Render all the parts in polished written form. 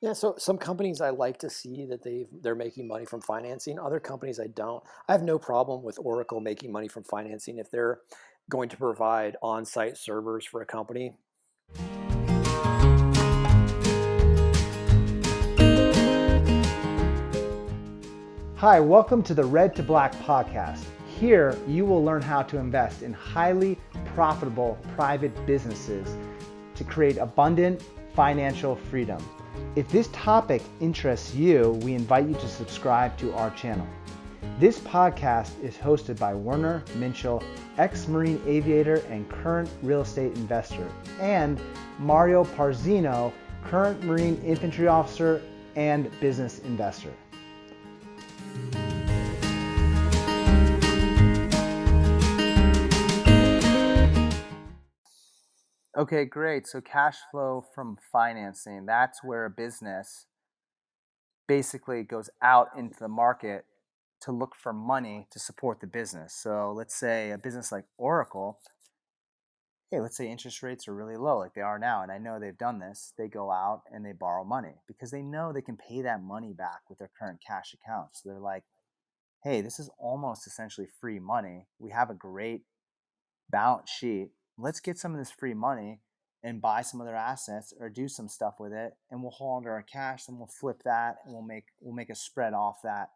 Yeah, so some companies I like to see that they're making money from financing. Other companies I don't. I have no problem with Oracle making money from financing if they're going to provide on-site servers for a company. Hi, welcome to the Red to Black podcast. Here, you will learn how to invest in highly profitable private businesses to create abundant financial freedom. If this topic interests you, we invite you to subscribe to our channel. This podcast is hosted by Werner Minchel, ex-Marine aviator and current real estate investor, and Mario Parzino, current Marine infantry officer and business investor. Okay, great. So cash flow from financing, that's where a business basically goes out into the market to look for money to support the business. So let's say a business like Oracle, hey, let's say interest rates are really low like they are now, and I know they've done this. They go out and they borrow money because they know they can pay that money back with their current cash accounts. So they're like, hey, this is almost essentially free money. We have a great balance sheet. Let's get some of this free money and buy some other assets or do some stuff with it, and we'll hold under our cash and we'll flip that and we'll make a spread off that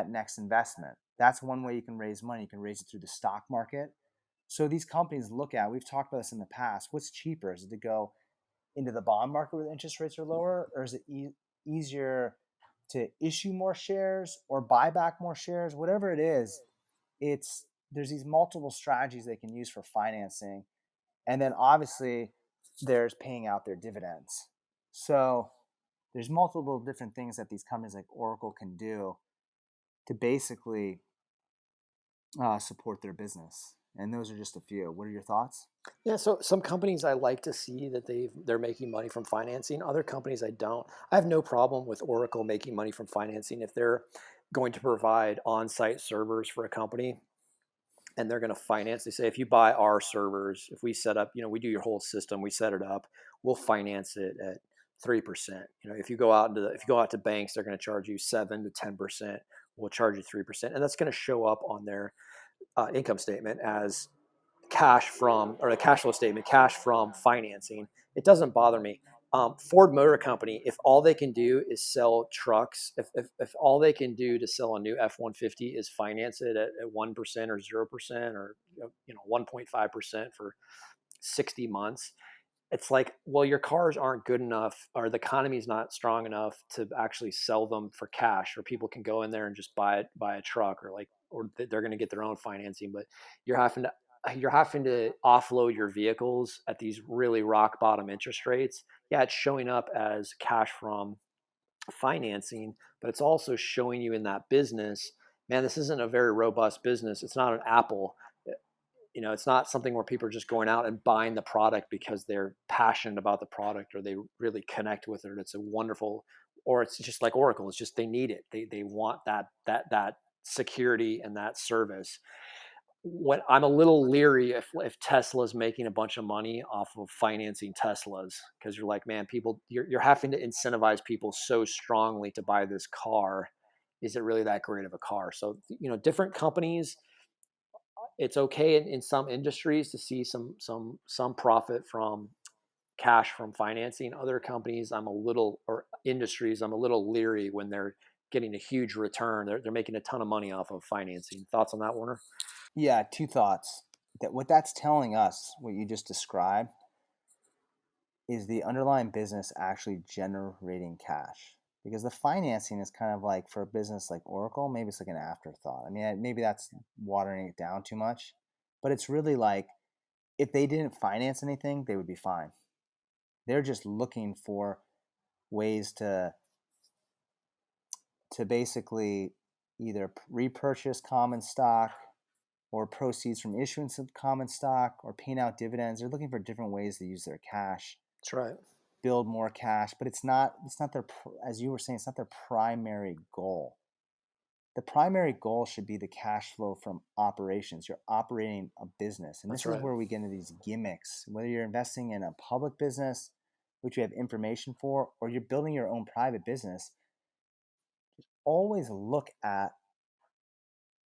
next investment. That's one way you can raise money. You can raise it through the stock market. So these companies look at, we've talked about this in the past, what's cheaper? Is it to go into the bond market where the interest rates are lower, or is it easier to issue more shares or buy back more shares? Whatever it is, it's there's these multiple strategies they can use for financing, and then obviously there's paying out their dividends. So there's multiple different things that these companies like Oracle can do to basically support their business, and those are just a few. What are your thoughts? Yeah, so some companies I like to see that they're making money from financing. Other companies I don't. I have no problem with Oracle making money from financing if they're going to provide on-site servers for a company and they're going to finance. They say if you buy our servers, if we set up, we do your whole system, we set it up, we'll finance it at 3%. If you go out to banks, they're going to charge you 7 to 10%. We'll charge you 3%, and that's going to show up on their income statement as cash from, or a cash flow statement, cash from financing. It doesn't bother me. Ford Motor Company, if all they can do is sell trucks, if all they can do to sell a new F-150 is finance it at 1% or 0% or 1.5% for 60 months, it's like, well, your cars aren't good enough, or the economy's not strong enough to actually sell them for cash, or people can go in there and just buy a truck, or they're going to get their own financing. But you're having to you're having to offload your vehicles at these really rock bottom interest rates. Yeah, it's showing up as cash from financing, but it's also showing you in that business, man, this isn't a very robust business. It's not an Apple. It's not something where people are just going out and buying the product because they're passionate about the product or they really connect with it. It's a wonderful, or it's just like Oracle. It's just they need it. They want that security and that service. What I'm a little leery if Tesla's making a bunch of money off of financing Teslas, because you're like, man, people, you're having to incentivize people so strongly to buy this car. Is it really that great of a car? So different companies, it's okay in some industries to see some profit from cash from financing. Other companies, or industries, I'm a little leery when they're getting a huge return. They're making a ton of money off of financing. Thoughts on that, Warner? Yeah, two thoughts. That what that's telling us, what you just described, is the underlying business actually generating cash. Because the financing is kind of like, for a business like Oracle, maybe it's like an afterthought. I mean, maybe that's watering it down too much, but it's really like, if they didn't finance anything, they would be fine. They're just looking for ways to basically either repurchase common stock or proceeds from issuance of common stock or paying out dividends. They're looking for different ways to use their cash, That's right. build more cash, but it's not their, as you were saying, it's not their primary goal. The primary goal should be the cash flow from operations. You're operating a business, and That's this is right. where we get into these gimmicks. Whether you're investing in a public business which you have information for, or you're building your own private business, always look at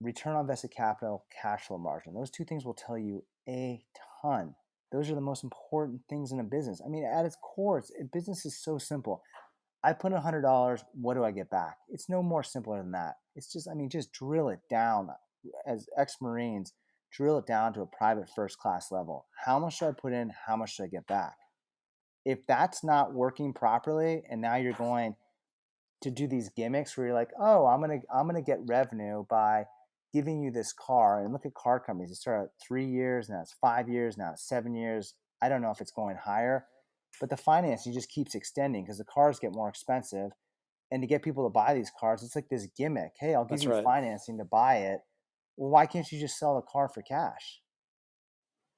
return on invested capital, cash flow margin. Those two things will tell you a ton. Those are the most important things in a business. I mean, at its core, business is so simple. I put in $100. What do I get back? It's no more simpler than that. It's just, I mean, just drill it down. As ex-Marines, drill it down to a private first class level. How much do I put in? How much do I get back? If that's not working properly, and now you're going to do these gimmicks where you're like, oh, I'm gonna get revenue by giving you this car. And look at car companies. It started at 3 years, now it's 5 years, now it's 7 years. I don't know if it's going higher, but the financing just keeps extending because the cars get more expensive. And to get people to buy these cars, it's like this gimmick. Hey, I'll give That's you right. financing to buy it. Well, why can't you just sell the car for cash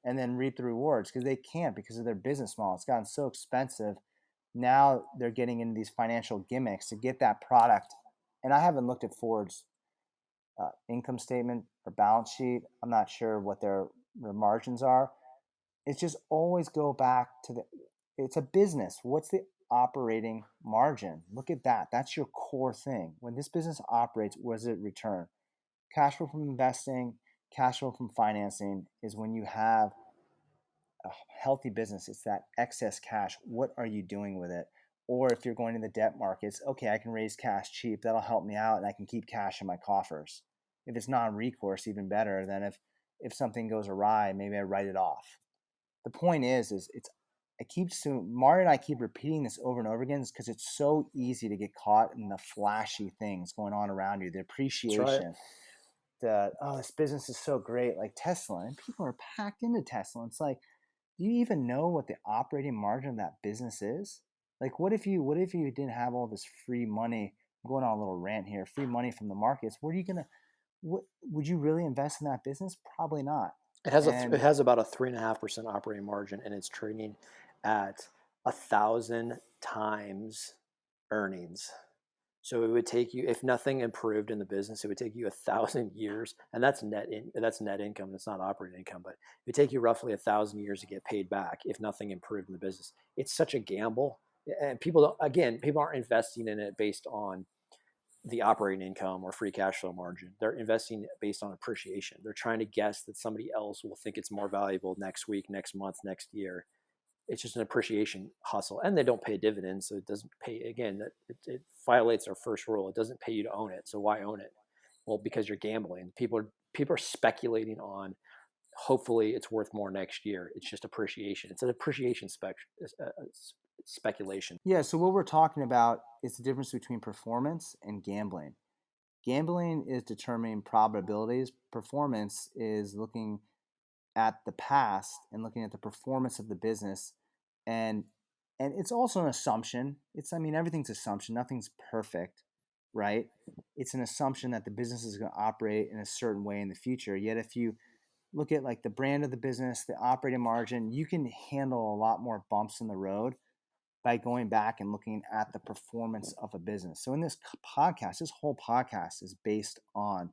and then reap the rewards? Because they can't, because of their business model. It's gotten so expensive. Now they're getting into these financial gimmicks to get that product. And I haven't looked at Ford's income statement or balance sheet. I'm not sure what their margins are. It's just always go back to it's a business. What's the operating margin? Look at that. That's your core thing. When this business operates, what does it return? Cash flow from investing, cash flow from financing is when you have a healthy business. It's that excess cash. What are you doing with it? Or if you're going to the debt markets, okay, I can raise cash cheap. That'll help me out and I can keep cash in my coffers. If it's non-recourse, even better. Then if something goes awry, maybe I write it off. The point is it's Mario and I keep repeating this over and over again because it's so easy to get caught in the flashy things going on around you, the That's right. appreciation, this business is so great, like Tesla, and people are packed into Tesla. It's like, do you even know what the operating margin of that business is? Like, what if you didn't have all this free money? I'm going on a little rant here. Free money from the markets. What are you gonna? What would you really invest in that business? Probably not. It And has about a 3.5% operating margin, and it's trading at 1,000 times earnings. So it would take you, if nothing improved in the business, it would take you 1,000 years, and that's net income. That's not operating income, but it would take you roughly 1,000 years to get paid back if nothing improved in the business. It's such a gamble, and people aren't investing in it based on the operating income or free cash flow margin. They're investing based on appreciation. They're trying to guess that somebody else will think it's more valuable next week, next month, next year. It's just an appreciation hustle, and they don't pay dividends, so it doesn't pay. Again, it violates our first rule. It doesn't pay you to own it, so why own it? Well, because you're gambling. People are speculating on. Hopefully, it's worth more next year. It's just appreciation. It's an appreciation speculation. yeah, so what we're talking about is the difference between performance and gambling. Gambling is determining probabilities. Performance is looking at the past and looking at the performance of the business, and it's also an assumption. I mean, everything's assumption. Nothing's perfect, right? It's an assumption that the business is going to operate in a certain way in the future. Yet if you look at like the brand of the business, the operating margin, you can handle a lot more bumps in the road by going back and looking at the performance of a business. So in this whole podcast is based on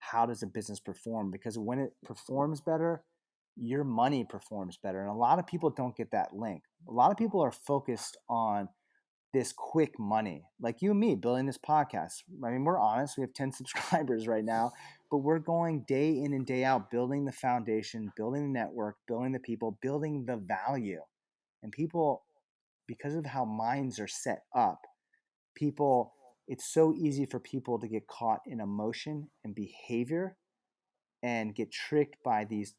how does a business perform, because when it performs better, your money performs better. And a lot of people don't get that link. A lot of people are focused on this quick money, like you and me building this podcast. I mean, we're honest, we have 10 subscribers right now, but we're going day in and day out building the foundation, building the network, building the people, building the value. And people, because of how minds are set up, people, it's so easy for people to get caught in emotion and behavior and get tricked by these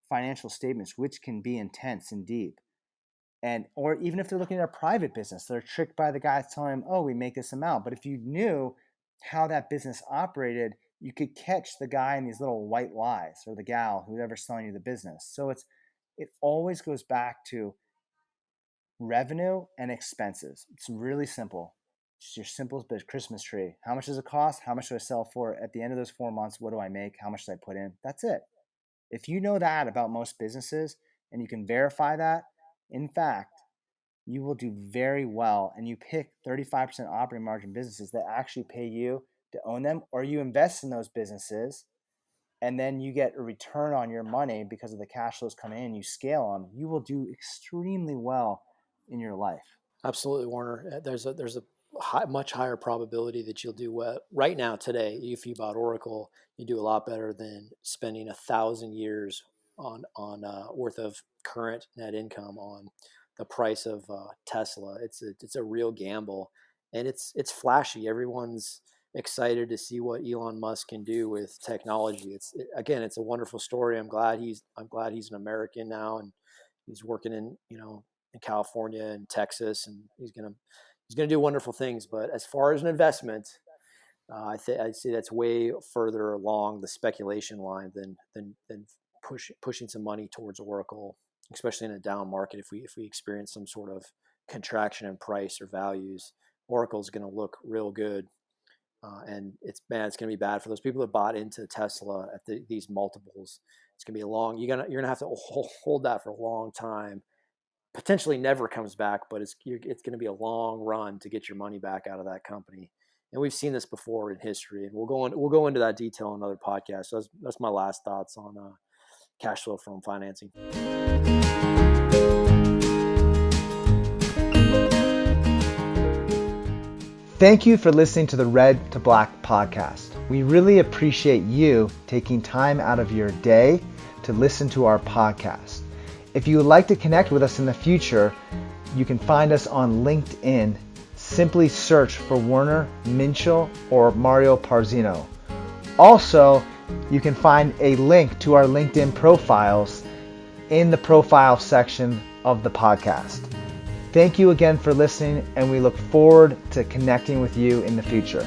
financial statements, which can be intense and deep. And or even if they're looking at a private business, they're tricked by the guy telling them, "Oh, we make this amount." But if you knew how that business operated, you could catch the guy in these little white lies, or the gal whoever's selling you the business. So it always goes back to revenue and expenses. It's really simple. Just your simplest bit, Christmas tree. How much does it cost? How much do I sell for? At the end of those 4 months, what do I make? How much do I put in? That's it. If you know that about most businesses and you can verify that, in fact, you will do very well, and you pick 35% operating margin businesses that actually pay you to own them, or you invest in those businesses and then you get a return on your money because of the cash flows coming in, you scale them, you will do extremely well in your life. Absolutely, Warner. There's a much higher probability that you'll do well right now today. If you bought Oracle, you do a lot better than spending 1,000 years on worth of current net income on the price of Tesla. It's a real gamble, and it's flashy. Everyone's excited to see what Elon Musk can do with technology. Again, it's a wonderful story. I'm glad he's an American now, and he's working in California and Texas, and he's gonna do wonderful things. But as far as an investment, I'd say that's way further along the speculation line than pushing some money towards Oracle, especially in a down market. If we experience some sort of contraction in price or values, Oracle's going to look real good, and it's going to be bad for those people that bought into Tesla at these multiples. It's going to be you're gonna have to hold that for a long time. Potentially never comes back, but it's going to be a long run to get your money back out of that company. And we've seen this before in history, and we'll go into that detail in another podcast. So that's my last thoughts on cash flow from financing. Thank you for listening to the Red to Black podcast. We really appreciate you taking time out of your day to listen to our podcast. If you would like to connect with us in the future, you can find us on LinkedIn. Simply search for Werner Minchell or Mario Parzino. Also, you can find a link to our LinkedIn profiles in the profile section of the podcast. Thank you again for listening, and we look forward to connecting with you in the future.